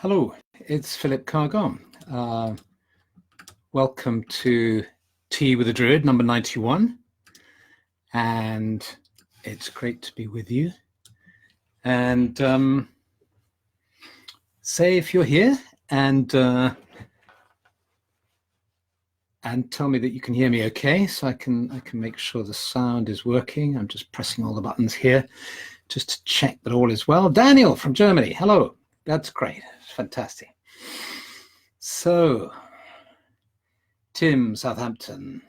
Hello, it's Philip Cargon. Welcome to Tea with a Druid, number 91. And it's great to be with you. And say if you're here and tell me that you can hear me okay, so I can make sure the sound is working. I'm just pressing all the buttons here just to check that all is well. Daniel from Germany, hello. That's great, fantastic. So, Tim, Southampton,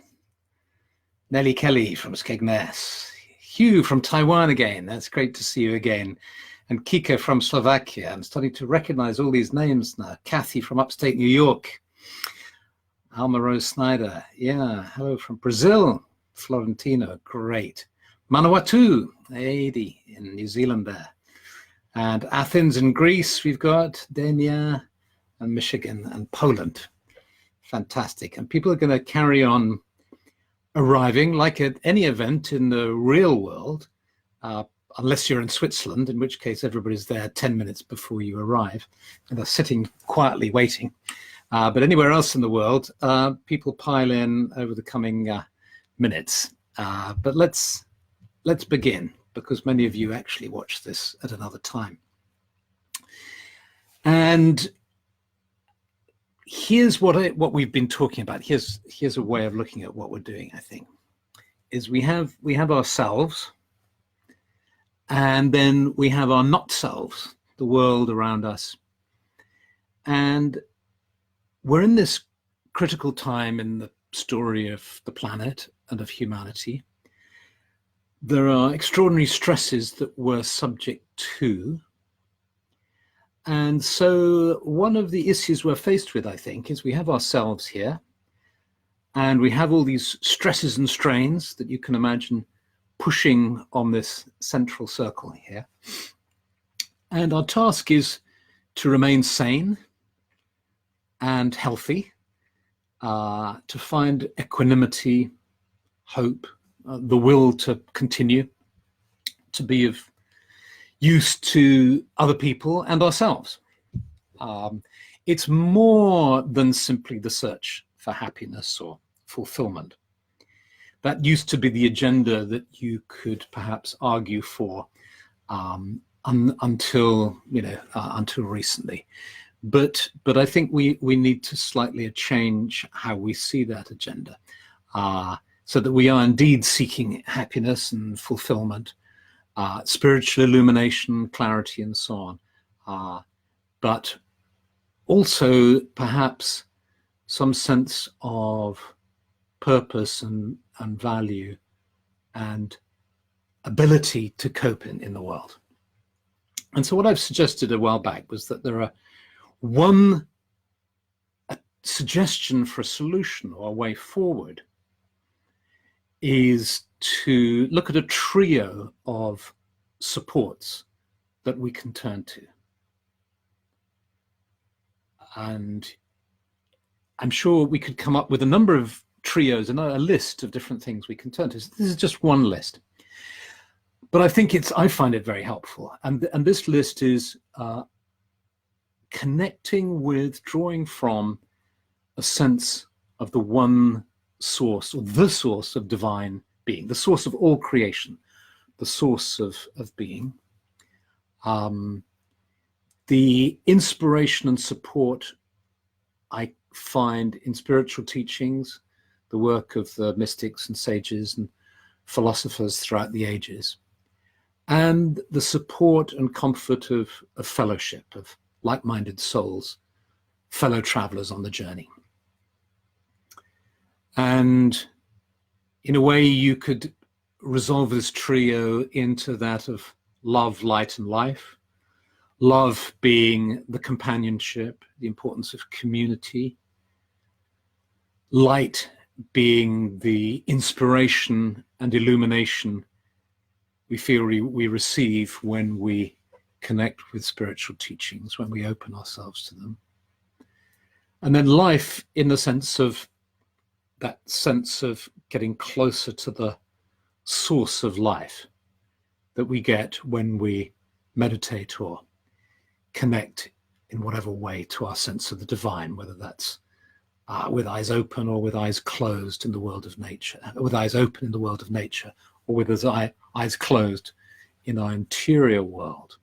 Nellie Kelly from Skegness, Hugh from Taiwan again, that's great to see you again, and Kika from Slovakia. I'm starting to recognize all these names now. Kathy from upstate New York, Alma Rose Snyder, yeah, hello from Brazil, Florentino, great. Manawatu, 80 in New Zealand there. And Athens in Greece, we've got Denia and Michigan and Poland. Fantastic. And people are going to carry on arriving like at any event in the real world, unless you're in Switzerland, in which case everybody's there 10 minutes before you arrive and they're sitting quietly waiting. But anywhere else in the world, people pile in over the coming minutes. But let's begin, because many of you actually watch this at another time. And here's what we've been talking about. Here's a way of looking at what we're doing, I think, is we have ourselves, and then we have our not selves, the world around us. And we're in this critical time in the story of the planet and of humanity. There are extraordinary stresses that we're subject to. And so one of the issues we're faced with, I think, is we have ourselves here, and we have all these stresses and strains that you can imagine pushing on this central circle here. And our task is to remain sane and healthy, to find equanimity, hope, the will to continue to be of use to other people and ourselves. It's more than simply the search for happiness or fulfillment. That used to be the agenda that you could perhaps argue for until recently. But I think we need to slightly change how we see that agenda, so that we are indeed seeking happiness and fulfillment, spiritual illumination, clarity, and so on. But also perhaps some sense of purpose and value and ability to cope in the world. And so what I've suggested a while back was that there are a suggestion for a solution or a way forward is to look at a trio of supports that we can turn to. And I'm sure we could come up with a number of trios and a list of different things we can turn to. So this is just one list. But I think I find it very helpful. And this list is connecting with, drawing from a sense of the one source, or the source of divine being, the source of all creation, the source of being. The inspiration and support I find in spiritual teachings, the work of the mystics and sages and philosophers throughout the ages, and the support and comfort of fellowship, of like-minded souls, fellow travelers on the journey. And in a way, you could resolve this trio into that of love, light, and life. Love being the companionship, the importance of community. Light being the inspiration and illumination we feel we receive when we connect with spiritual teachings, when we open ourselves to them. And then life in the sense of that sense of getting closer to the source of life that we get when we meditate or connect in whatever way to our sense of the divine, whether that's with eyes open or with eyes closed in the world of nature, with eyes open in the world of nature, or with eyes closed in our interior world.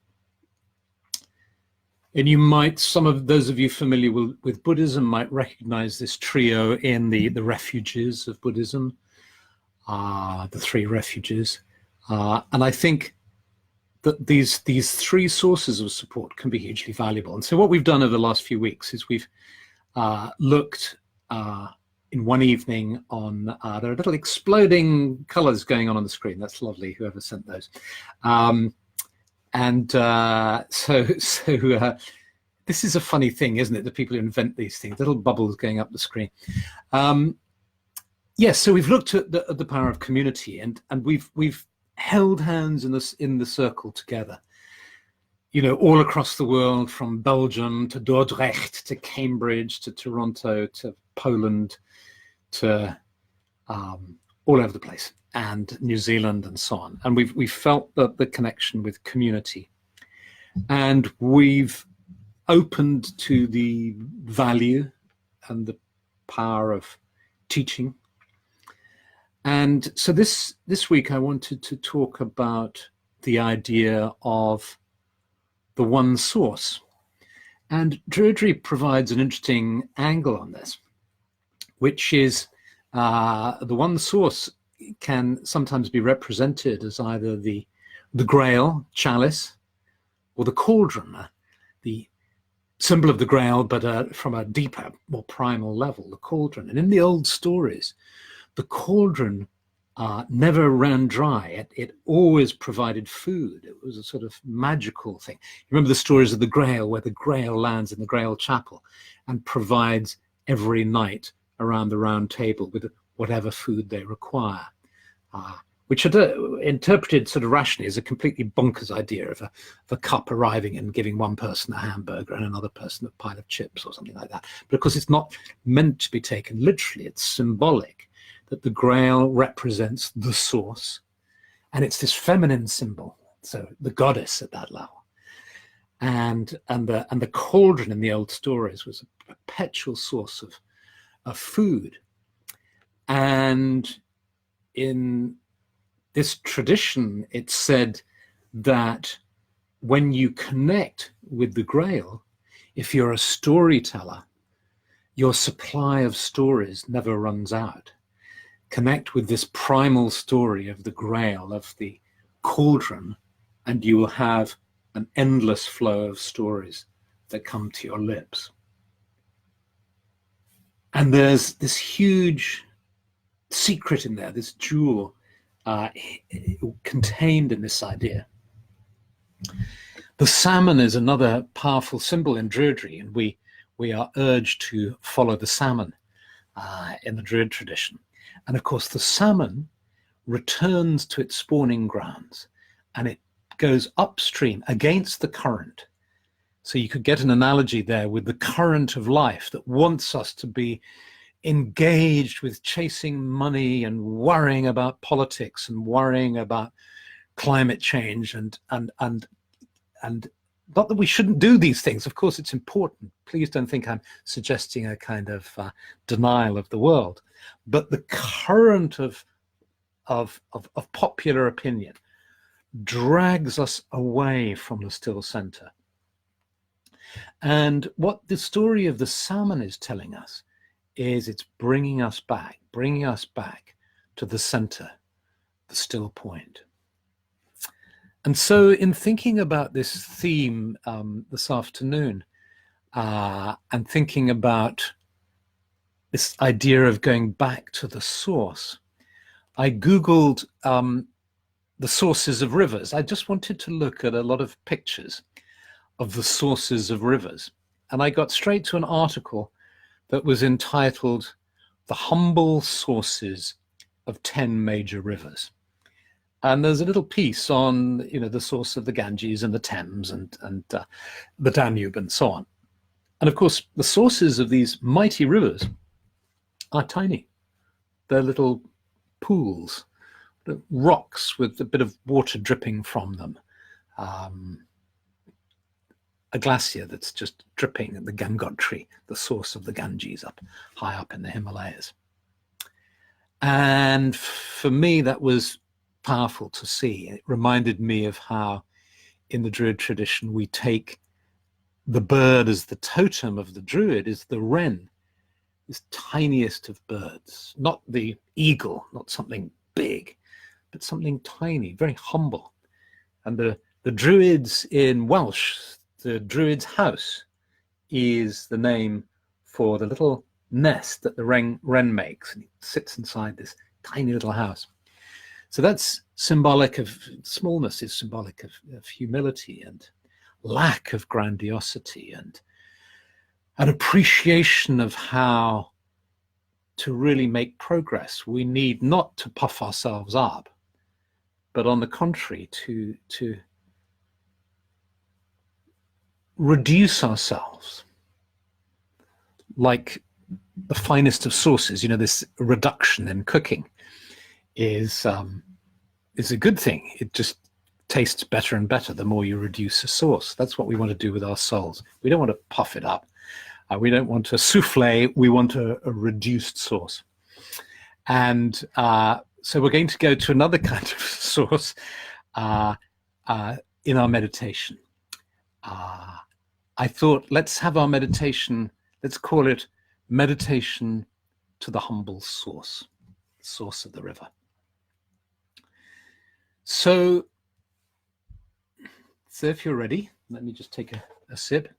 And you might, some of those of you familiar with Buddhism might recognize this trio in the refuges of Buddhism, the three refuges. And I think that these three sources of support can be hugely valuable. And so what we've done over the last few weeks is we've looked in one evening on, there are little exploding colors going on the screen. That's lovely, whoever sent those. This is a funny thing, isn't it? The people who invent these things, little bubbles going up the screen. Yes, so we've looked at the power of community, and we've held hands in the circle together. You know, all across the world, from Belgium to Dordrecht to Cambridge to Toronto to Poland to all over the place, and New Zealand and so on. And we've felt the connection with community, and we've opened to the value and the power of teaching. And so this week I wanted to talk about the idea of the one source. And Druidry provides an interesting angle on this, which is the one source can sometimes be represented as either the grail, chalice, or the cauldron, the symbol of the grail, but from a deeper, more primal level, the cauldron. And in the old stories, the cauldron never ran dry. It always provided food. It was a sort of magical thing. You remember the stories of the Grail, where the Grail lands in the Grail Chapel and provides every night around the round table with whatever food they require, which are interpreted sort of rationally as a completely bonkers idea of a cup arriving and giving one person a hamburger and another person a pile of chips or something like that. But of course, it's not meant to be taken literally. It's symbolic, that the Grail represents the source, and it's this feminine symbol, so the goddess at that level. And the cauldron in the old stories was a perpetual source of food. And in this tradition, it's said that when you connect with the Grail, if you're a storyteller, your supply of stories never runs out. Connect with this primal story of the Grail, of the cauldron, and you will have an endless flow of stories that come to your lips. And there's this huge secret in there, this jewel contained in this idea. The salmon is another powerful symbol in Druidry, and we are urged to follow the salmon in the Druid tradition. And of course, the salmon returns to its spawning grounds, and it goes upstream against the current. So you could get an analogy there with the current of life that wants us to be engaged with chasing money and worrying about politics and worrying about climate change and not that we shouldn't do these things. Of course, it's important. Please don't think I'm suggesting a kind of denial of the world. But the current of popular opinion drags us away from the still center. And what the story of the salmon is telling us is it's bringing us back to the center, the still point. And so in thinking about this theme this afternoon, and thinking about this idea of going back to the source, I Googled the sources of rivers. I just wanted to look at a lot of pictures of the sources of rivers. And I got straight to an article that was entitled "The Humble Sources of 10 Major Rivers." And there's a little piece on, the source of the Ganges and the Thames and the Danube and so on. And of course, the sources of these mighty rivers are tiny. They're little pools, rocks with a bit of water dripping from them. a glacier that's just dripping at the Gangotri, the source of the Ganges, up high up in the Himalayas. And for me, that was powerful to see. It reminded me of how in the Druid tradition we take the bird as the totem of the Druid is the wren, this tiniest of birds, not the eagle, not something big, but something tiny, very humble. And the Druids in Welsh, the Druid's house is the name for the little nest that the wren makes, and it sits inside this tiny little house. So that's symbolic of smallness, is symbolic of humility and lack of grandiosity, and an appreciation of how to really make progress. We need not to puff ourselves up, but on the contrary, to reduce ourselves like the finest of sauces. You know, this reduction in cooking is a good thing. It just tastes better and better the more you reduce a sauce. That's what we want to do with our souls. We don't want to puff it up. We don't want a souffle. We want a reduced sauce. And so we're going to go to another kind of sauce in our meditation. I thought, let's have our meditation, let's call it meditation to the humble source of the river. So if you're ready, let me just take a sip.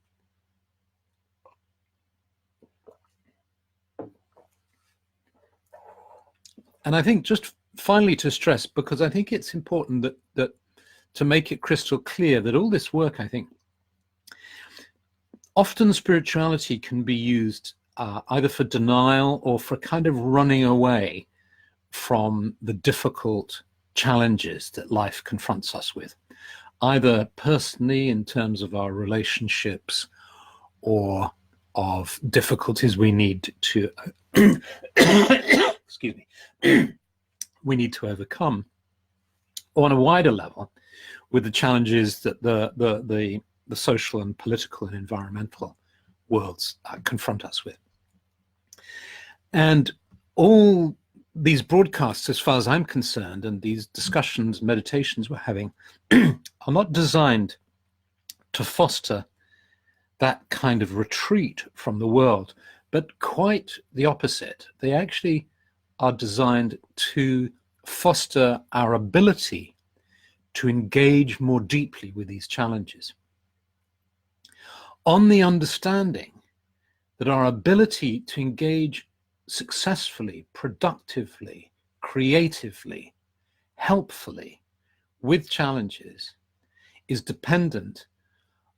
And I think just finally to stress, because I think it's important that to make it crystal clear that all this work, I think, often spirituality can be used either for denial or for kind of running away from the difficult challenges that life confronts us with, either personally in terms of our relationships or of difficulties we need to excuse me, we need to overcome, or on a wider level with the challenges that the social and political and environmental worlds confront us with. And all these broadcasts, as far as I'm concerned, and these discussions, meditations we're having, are not designed to foster that kind of retreat from the world, but quite the opposite. They actually are designed to foster our ability to engage more deeply with these challenges, on the understanding that our ability to engage successfully, productively, creatively, helpfully with challenges is dependent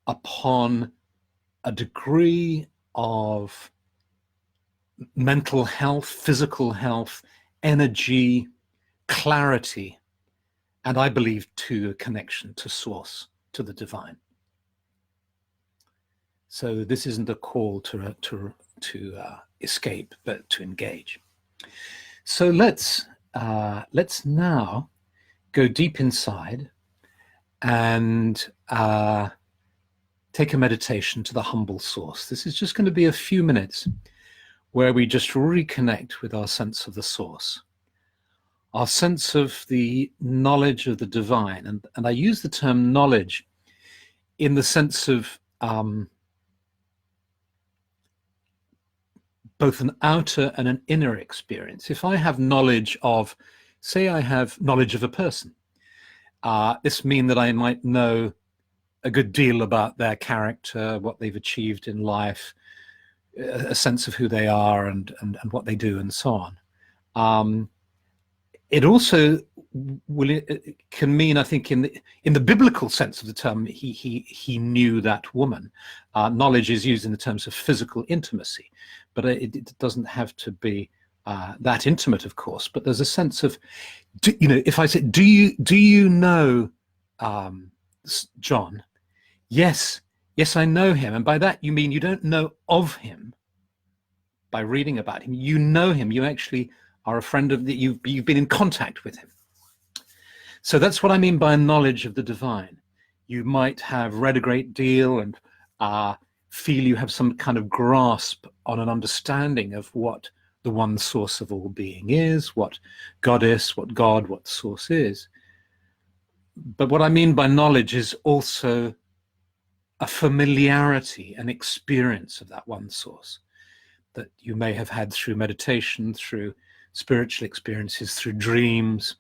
upon a degree of mental health, physical health, energy, clarity, and I believe to a connection to source, to the divine. So this isn't a call to escape, but to engage. So let's now go deep inside and take a meditation to the humble source. This is just going to be a few minutes where we just reconnect with our sense of the source, our sense of the knowledge of the divine. And I use the term knowledge in the sense of both an outer and an inner experience. If I have knowledge of, say I have knowledge of a person, this means that I might know a good deal about their character, what they've achieved in life, a sense of who they are and what they do and so on. It also it can mean, I think, in the biblical sense of the term, he knew that woman. Knowledge is used in the terms of physical intimacy, but it doesn't have to be that intimate, of course. But there's a sense of, if I say, do you know John? Yes, I know him. And by that you mean you don't know of him by reading about him. You know him. You actually are a friend of you've been in contact with him. So that's what I mean by knowledge of the divine. You might have read a great deal and feel you have some kind of grasp on an understanding of what the one source of all being is, what God is, what God, what source is. But what I mean by knowledge is also a familiarity, an experience of that one source that you may have had through meditation, through spiritual experiences, through dreams,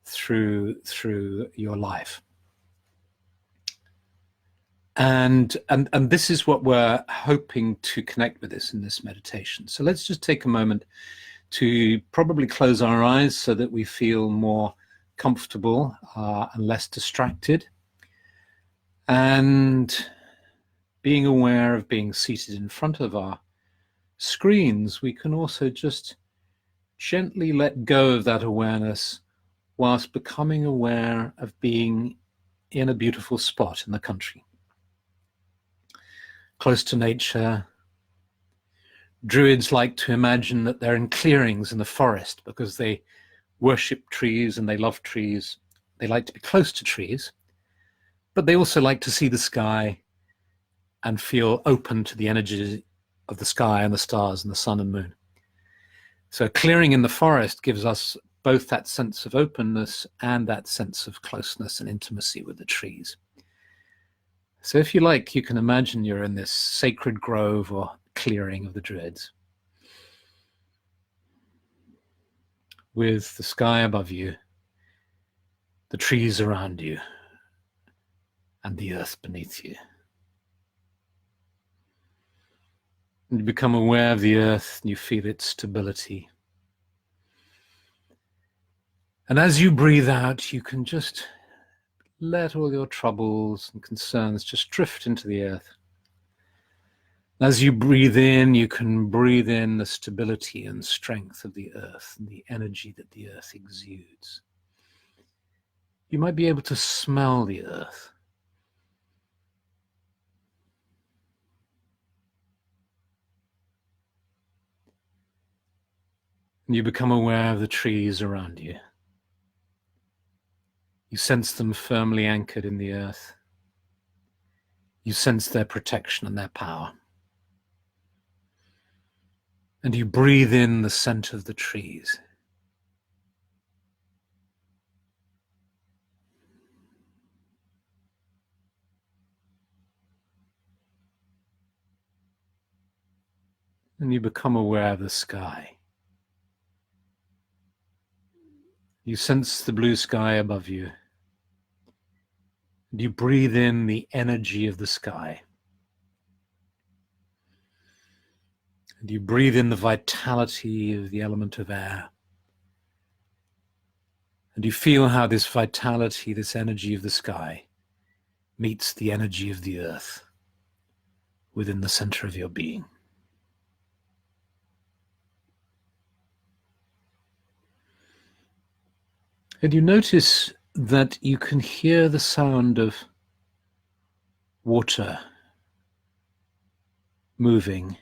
through your life. And this is what we're hoping to connect with this in this meditation. So let's just take a moment to probably close our eyes so that we feel more comfortable and less distracted. And being aware of being seated in front of our screens, we can also just gently let go of that awareness whilst becoming aware of being in a beautiful spot in the country, close to nature. Druids like to imagine that they're in clearings in the forest because they worship trees and they love trees. They like to be close to trees, but they also like to see the sky and feel open to the energy of the sky and the stars and the sun and moon. So clearing in the forest gives us both that sense of openness and that sense of closeness and intimacy with the trees. So if you like, you can imagine you're in this sacred grove or clearing of the Druids, with the sky above you, the trees around you, and the earth beneath you. And you become aware of the earth and you feel its stability. And as you breathe out, you can just let all your troubles and concerns just drift into the earth. As you breathe in, you can breathe in the stability and strength of the earth and the energy that the earth exudes. You might be able to smell the earth. And you become aware of the trees around you. You sense them firmly anchored in the earth. You sense their protection and their power. And you breathe in the scent of the trees. And you become aware of the sky. You sense the blue sky above you. And you breathe in the energy of the sky. And you breathe in the vitality of the element of air. And you feel how this vitality, this energy of the sky, meets the energy of the earth within the center of your being. And you notice that you can hear the sound of water moving.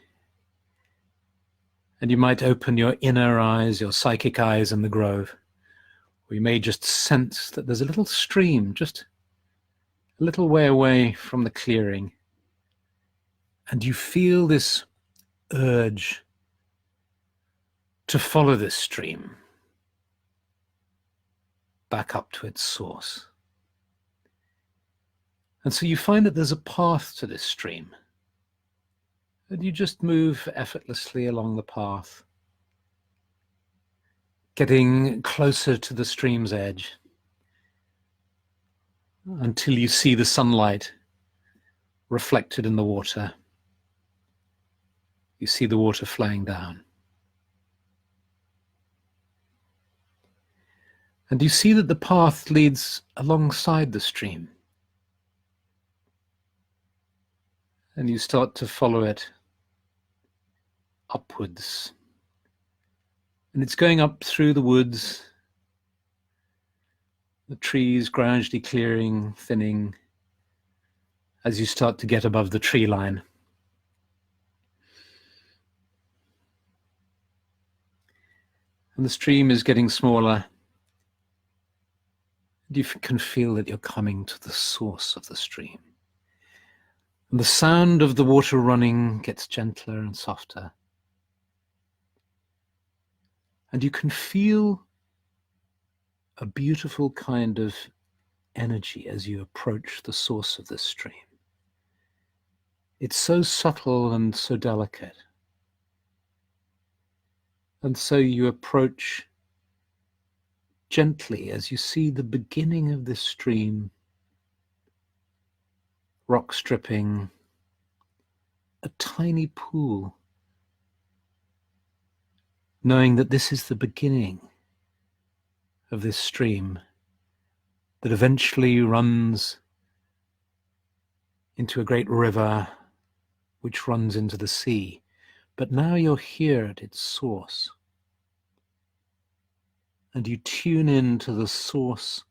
And you might open your inner eyes, your psychic eyes in the grove, or you may just sense that there's a little stream just a little way away from the clearing. And you feel this urge to follow this stream back up to its source. And so you find that there's a path to this stream. And you just move effortlessly along the path, getting closer to the stream's edge until you see the sunlight reflected in the water. You see the water flowing down. And you see that the path leads alongside the stream. And you start to follow it upwards. And it's going up through the woods, the trees gradually clearing, thinning, as you start to get above the tree line. And the stream is getting smaller. You can feel that you're coming to the source of the stream. And the sound of the water running gets gentler and softer. And you can feel a beautiful kind of energy as you approach the source of this stream. It's so subtle and so delicate. And so you approach gently as you see the beginning of this stream, rock stripping, a tiny pool, knowing that this is the beginning of this stream that eventually runs into a great river which runs into the sea. But now you're here at its source, and you tune in to the source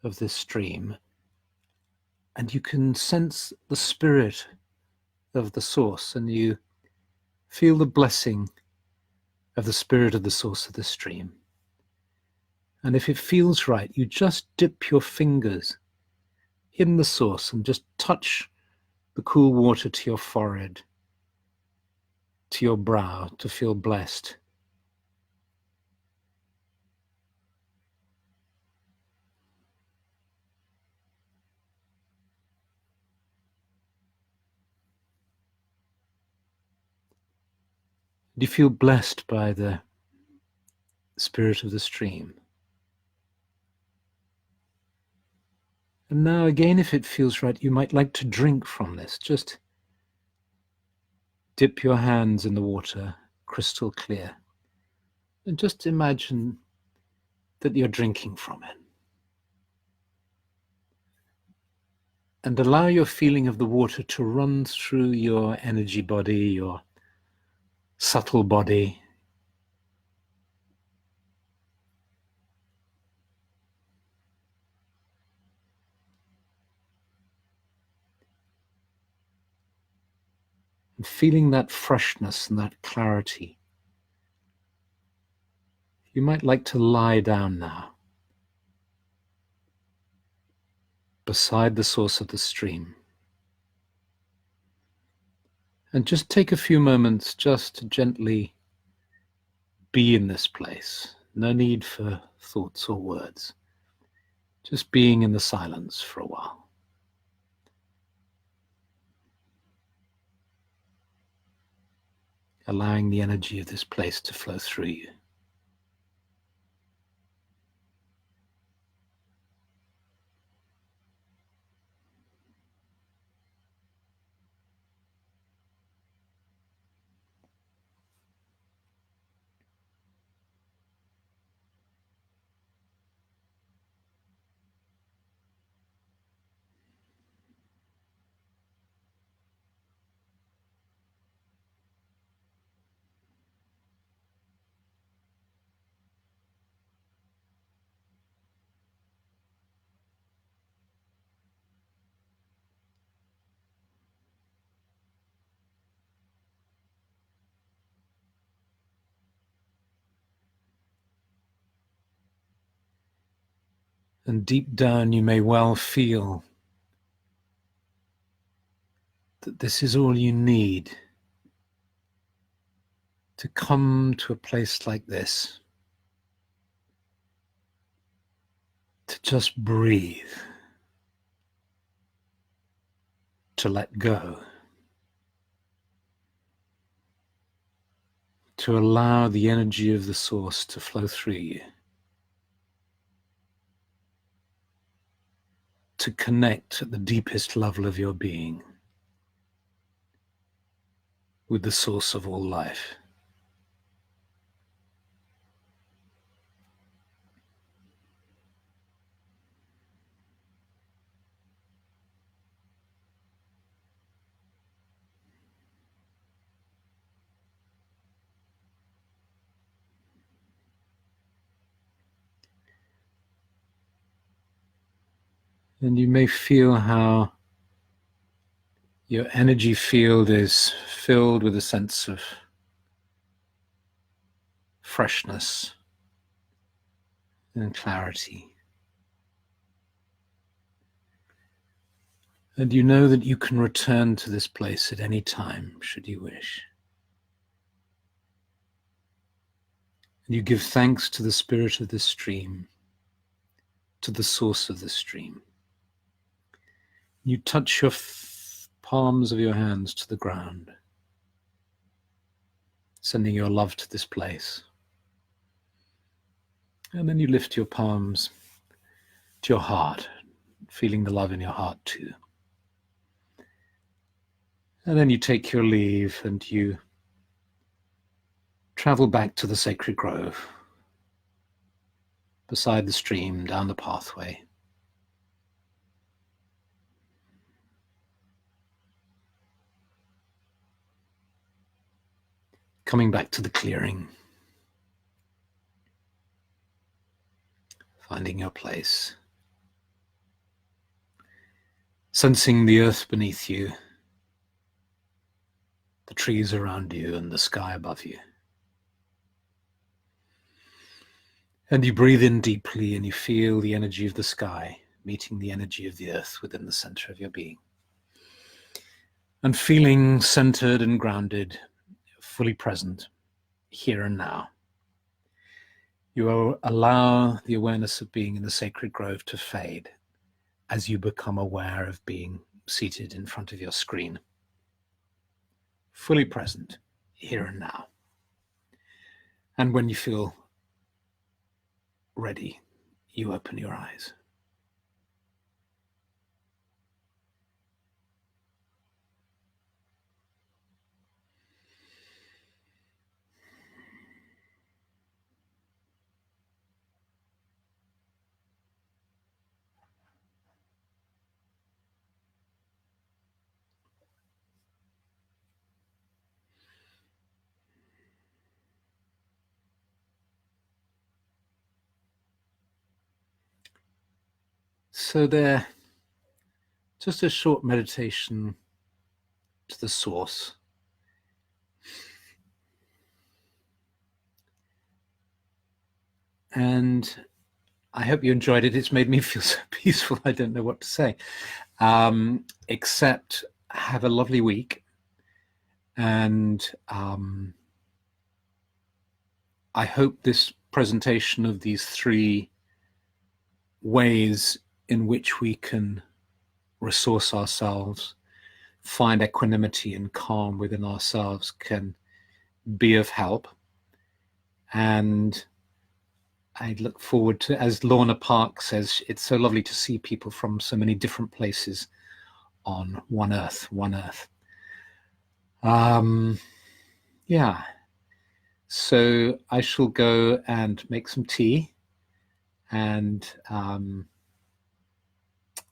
of this stream, and you can sense the spirit of the source, and you feel the blessing of the spirit of the source of the stream. And if it feels right, you just dip your fingers in the source and just touch the cool water to your forehead, to your brow, to feel blessed. Do you feel blessed by the spirit of the stream? And now again, if it feels right, you might like to drink from this. Just dip your hands in the water, crystal clear, and just imagine that you're drinking from it. And allow your feeling of the water to run through your energy body, your subtle body. And feeling that freshness and that clarity. You might like to lie down now, beside the source of the stream. And just take a few moments just to gently be in this place. No need for thoughts or words. Just being in the silence for a while. Allowing the energy of this place to flow through you. And deep down you may well feel that this is all you need to come to a place like this, to just breathe, to let go, to allow the energy of the source to flow through you, to connect at the deepest level of your being with the source of all life. And you may feel how your energy field is filled with a sense of freshness and clarity. And you know that you can return to this place at any time, should you wish. And you give thanks to the spirit of this stream, to the source of the stream. You touch your palms of your hands to the ground, sending your love to this place. And then you lift your palms to your heart, feeling the love in your heart too. And then you take your leave and you travel back to the sacred grove, beside the stream, down the pathway. Coming back to the clearing, finding your place, sensing the earth beneath you, the trees around you, and the sky above you. And you breathe in deeply and you feel the energy of the sky meeting the energy of the earth within the center of your being. And feeling centered and grounded, fully present, here and now. You allow the awareness of being in the sacred grove to fade as you become aware of being seated in front of your screen. Fully present, here and now. And when you feel ready, you open your eyes. So there, just a short meditation to the source. And I hope you enjoyed it. It's made me feel so peaceful. I don't know what to say, except have a lovely week. And I hope this presentation of these 3 ways in which we can resource ourselves, find equanimity and calm within ourselves can be of help. And I look forward to, as Lorna Park says, it's so lovely to see people from so many different places on one earth. Yeah. So I shall go and make some tea, and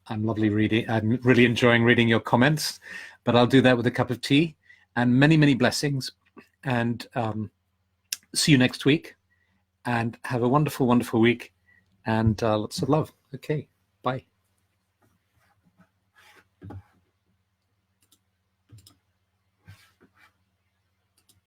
I'm really enjoying reading your comments, but I'll do that with a cup of tea, and many, many blessings, and see you next week, and have a wonderful, wonderful week, and lots of love. Okay, bye.